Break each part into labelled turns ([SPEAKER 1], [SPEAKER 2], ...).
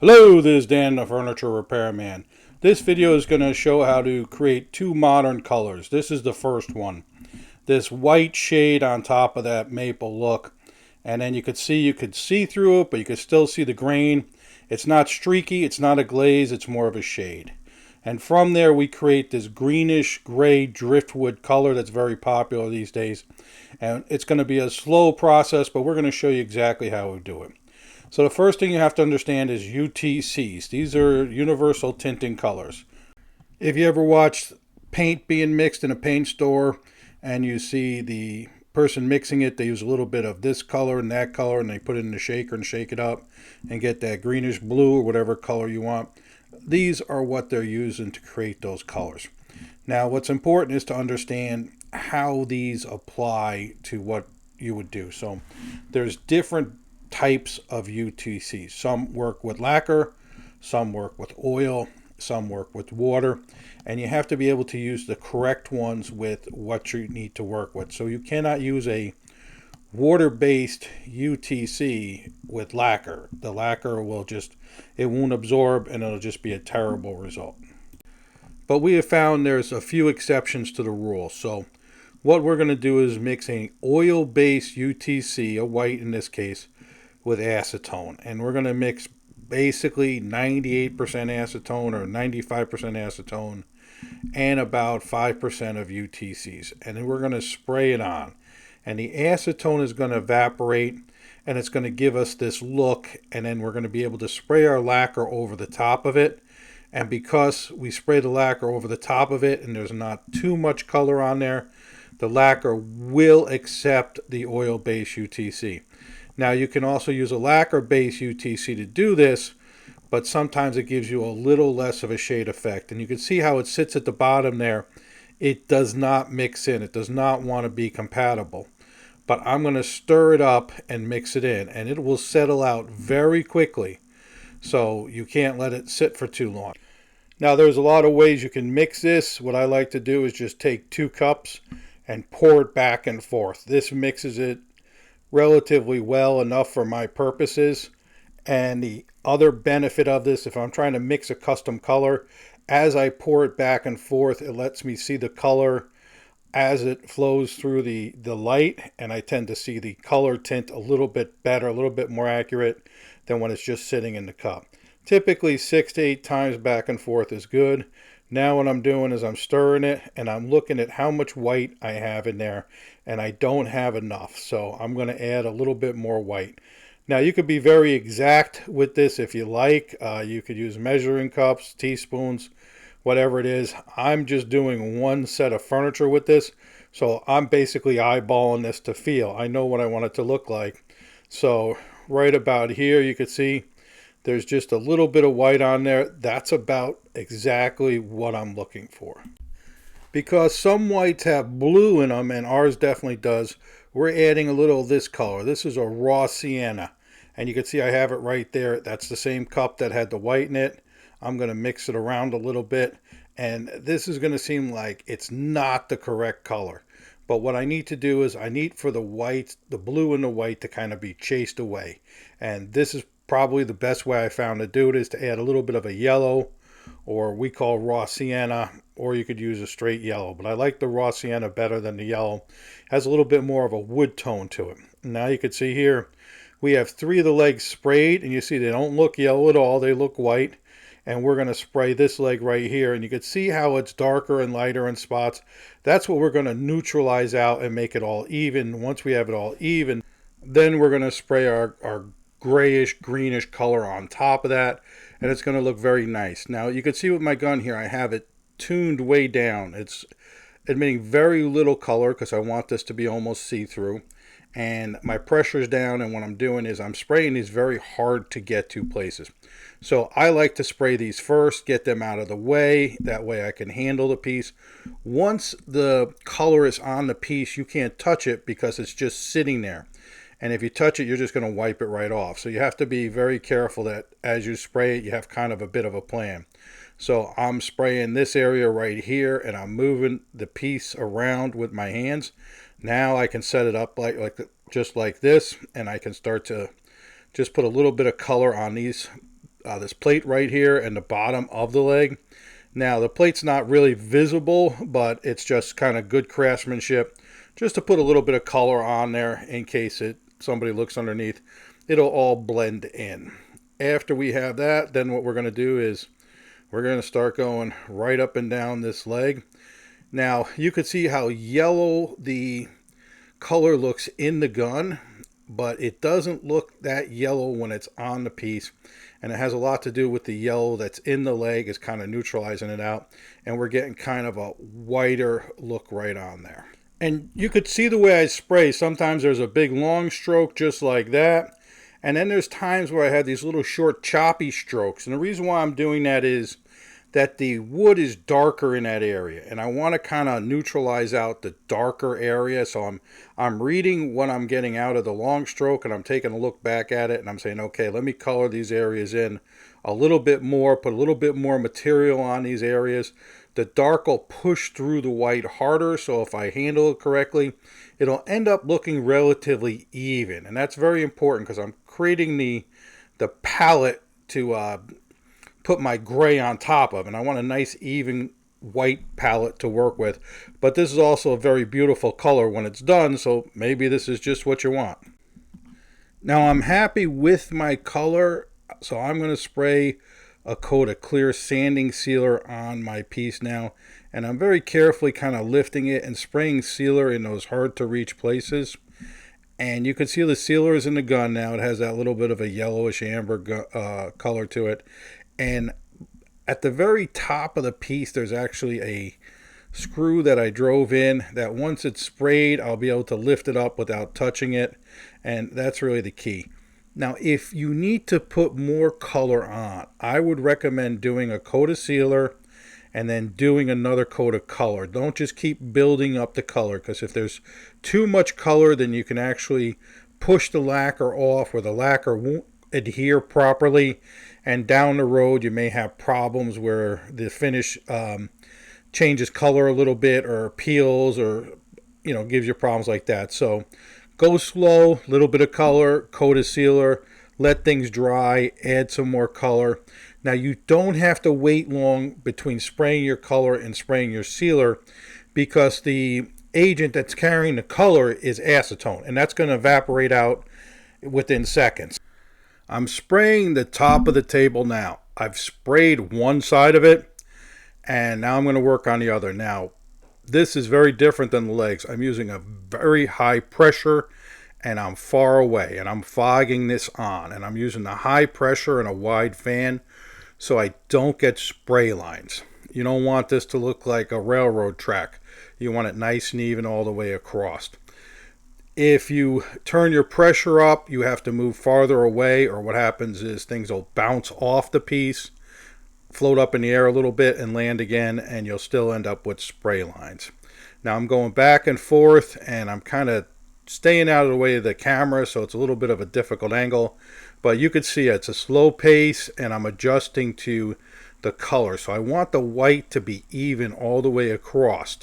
[SPEAKER 1] Hello, this is Dan, the Furniture Repairman. This video is going to show how to create two modern colors. This is the first one. This white shade on top of that maple look. And then you could see through it, but you could still see the grain. It's not streaky, it's not a glaze, it's more of a shade. And from there we create this greenish gray driftwood color that's very popular these days. And it's going to be a slow process, but we're going to show you exactly how we do it. So the first thing you have to understand is UTCs. These are Universal Tinting Colors. If you ever watched paint being mixed in a paint store and you see the person mixing it, they use a little bit of this color and that color and they put it in the shaker and shake it up and get that greenish blue or whatever color you want. These are what they're using to create those colors. Now what's important is to understand how these apply to what you would do. So there's different types of UTCs. Some work with lacquer, some work with oil, some work with water, and you have to be able to use the correct ones with what you need to work with. So you cannot use a water-based UTC with lacquer. The lacquer will it won't absorb and it'll just be a terrible result. But we have found there's a few exceptions to the rule. So what we're going to do is mix an oil-based UTC, a white in this case, with acetone, and we're going to mix basically 98% acetone or 95% acetone and about 5% of UTCs, and then we're going to spray it on, and the acetone is going to evaporate and it's going to give us this look, and then we're going to be able to spray our lacquer over the top of it. And because we spray the lacquer over the top of it and there's not too much color on there, the lacquer will accept the oil-based UTC. Now you can also use a lacquer-based UTC to do this, but sometimes it gives you a little less of a shade effect. And you can see how it sits at the bottom there. It does not mix in. It does not want to be compatible. But I'm going to stir it up and mix it in, and it will settle out very quickly. So you can't let it sit for too long. Now there's a lot of ways you can mix this. What I like to do is just take 2 cups and pour it back and forth. This mixes it relatively well enough for my purposes. And the other benefit of this, if I'm trying to mix a custom color, as I pour it back and forth, it lets me see the color as it flows through the light, and I tend to see the color tint a little bit better, a little bit more accurate than when it's just sitting in the cup. Typically 6 to 8 times back and forth is good. Now what I'm doing is I'm stirring it and I'm looking at how much white I have in there, and I don't have enough, so I'm going to add a little bit more white. Now you could be very exact with this if you like. You could use measuring cups, teaspoons, whatever it is. I'm just doing one set of furniture with this, so I'm basically eyeballing this to feel. I know what I want it to look like. So right about here you could see there's just a little bit of white on there. That's about exactly what I'm looking for. Because some whites have blue in them, and ours definitely does, we're adding a little of this color. This is a raw sienna. And you can see I have it right there. That's the same cup that had the white in it. I'm going to mix it around a little bit. And this is going to seem like it's not the correct color. But what I need to do is I need for the white, the blue and the white to kind of be chased away. And this is probably the best way I found to do it, is to add a little bit of a yellow, or we call raw sienna, or you could use a straight yellow. But I like the raw sienna better than the yellow. It has a little bit more of a wood tone to it. Now you can see here, we have 3 of the legs sprayed, and you see they don't look yellow at all, they look white. And we're going to spray this leg right here, and you can see how it's darker and lighter in spots. That's what we're going to neutralize out and make it all even. Once we have it all even, then we're going to spray our grayish greenish color on top of that, and it's going to look very nice. Now you can see with my gun here, I have it tuned way down. It's emitting very little color because I want this to be almost see-through, and my pressure is down, and what I'm doing is I'm spraying these very hard to get to places. So I like to spray these first, get them out of the way, that way I can handle the piece. Once the color is on the piece, you can't touch it because it's just sitting there. And if you touch it, you're just going to wipe it right off. So you have to be very careful that as you spray it, you have kind of a bit of a plan. So I'm spraying this area right here, and I'm moving the piece around with my hands. Now I can set it up just like this, and I can start to just put a little bit of color on these this plate right here and the bottom of the leg. Now the plate's not really visible, but it's just kind of good craftsmanship, just to put a little bit of color on there in case somebody looks underneath. It'll all blend in. After we have that, then what we're going to do is we're going to start going right up and down this leg. Now you could see how yellow the color looks in the gun, but it doesn't look that yellow when it's on the piece, and it has a lot to do with the yellow that's in the leg is kind of neutralizing it out, and we're getting kind of a whiter look right on there. And you could see the way I spray. Sometimes there's a big long stroke just like that, and then there's times where I have these little short choppy strokes, and the reason why I'm doing that is that the wood is darker in that area, and I want to kind of neutralize out the darker area. So I'm reading what I'm getting out of the long stroke, and I'm taking a look back at it, and I'm saying, okay, let me color these areas in a little bit more, put a little bit more material on these areas. The dark will push through the white harder, so if I handle it correctly, it'll end up looking relatively even, and that's very important because I'm creating the palette to put my gray on top of, and I want a nice even white palette to work with. But this is also a very beautiful color when it's done, so maybe this is just what you want. Now I'm happy with my color, so I'm going to spray a coat of clear sanding sealer on my piece now, and I'm very carefully kind of lifting it and spraying sealer in those hard to reach places. And you can see the sealer is in the gun now. It has that little bit of a yellowish amber color to it. And at the very top of the piece, there's actually a screw that I drove in that once it's sprayed, I'll be able to lift it up without touching it. And that's really the key. Now, if you need to put more color on, I would recommend doing a coat of sealer and then doing another coat of color. Don't just keep building up the color, because if there's too much color, then you can actually push the lacquer off, or the lacquer won't adhere properly, and down the road you may have problems where the finish changes color a little bit, or peels, or gives you problems like that. So go slow, little bit of color, coat of sealer, let things dry, add some more color. Now you don't have to wait long between spraying your color and spraying your sealer, because the agent that's carrying the color is acetone, and that's going to evaporate out within seconds. I'm spraying the top of the table now. I've sprayed one side of it, and now I'm going to work on the other. Now, this is very different than the legs. I'm using a very high pressure, and I'm far away, and I'm fogging this on, and I'm using the high pressure and a wide fan so I don't get spray lines. You don't want this to look like a railroad track. You want it nice and even all the way across. If you turn your pressure up, you have to move farther away, or what happens is things will bounce off the piece, float up in the air a little bit, and land again, and you'll still end up with spray lines. Now I'm going back and forth, and I'm kind of staying out of the way of the camera, so it's a little bit of a difficult angle, but you can see it's a slow pace, and I'm adjusting to the color. So I want the white to be even all the way across.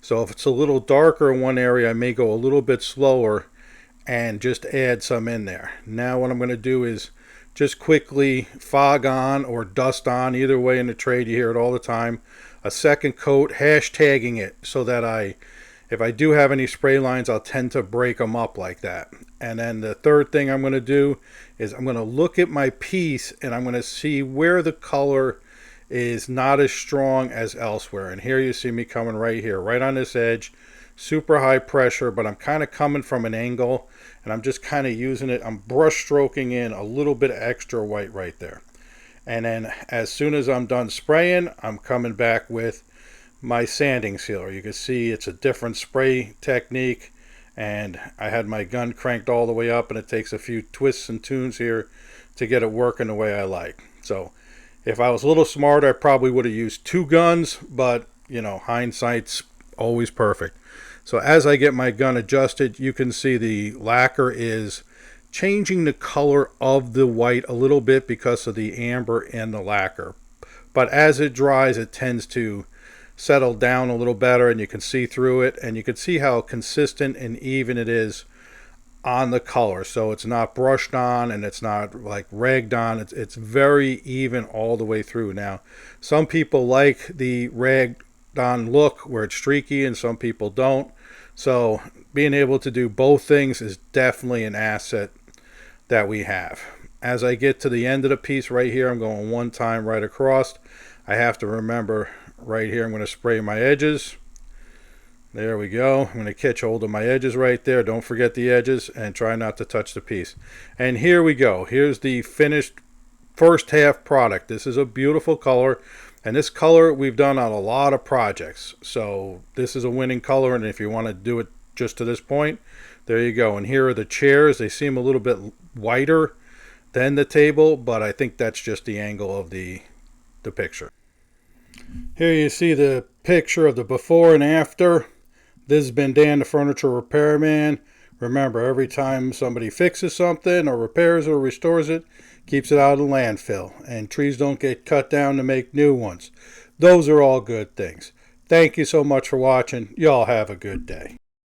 [SPEAKER 1] So if it's a little darker in one area, I may go a little bit slower and just add some in there. Now what I'm going to do is just quickly fog on or dust on, either way in the trade, you hear it all the time, a second coat, hashtagging it, so that if I do have any spray lines, I'll tend to break them up like that. And then the third thing I'm going to do is I'm going to look at my piece, and I'm going to see where the color is not as strong as elsewhere. And here you see me coming right here, right on this edge, super high pressure, but I'm kind of coming from an angle, and I'm just kind of using it. I'm brush stroking in a little bit of extra white right there. And then as soon as I'm done spraying, I'm coming back with my sanding sealer. You can see it's a different spray technique, and I had my gun cranked all the way up, and it takes a few twists and tunes here to get it working the way I like. So if I was a little smarter, I probably would have used two guns, but hindsight's always perfect. So as I get my gun adjusted, you can see the lacquer is changing the color of the white a little bit because of the amber and the lacquer. But as it dries, it tends to settle down a little better, and you can see through it, and you can see how consistent and even it is on the color, so it's not brushed on and it's not like ragged on. It's very even all the way through. Now, some people like the ragged on look where it's streaky, and some people don't. So being able to do both things is definitely an asset that we have. As I get to the end of the piece right here, I'm going one time right across. I have to remember right here, I'm going to spray my edges. There we go. I'm going to catch hold of my edges right there. Don't forget the edges and try not to touch the piece. And here we go. Here's the finished first half product. This is a beautiful color. And this color we've done on a lot of projects. So this is a winning color. And if you want to do it just to this point, there you go. And here are the chairs. They seem a little bit wider than the table, but I think that's just the angle of the picture. Here you see the picture of the before and after. This has been Dan, the furniture repairman. Remember, every time somebody fixes something or repairs or restores it, keeps it out of the landfill. And trees don't get cut down to make new ones. Those are all good things. Thank you so much for watching. Y'all have a good day.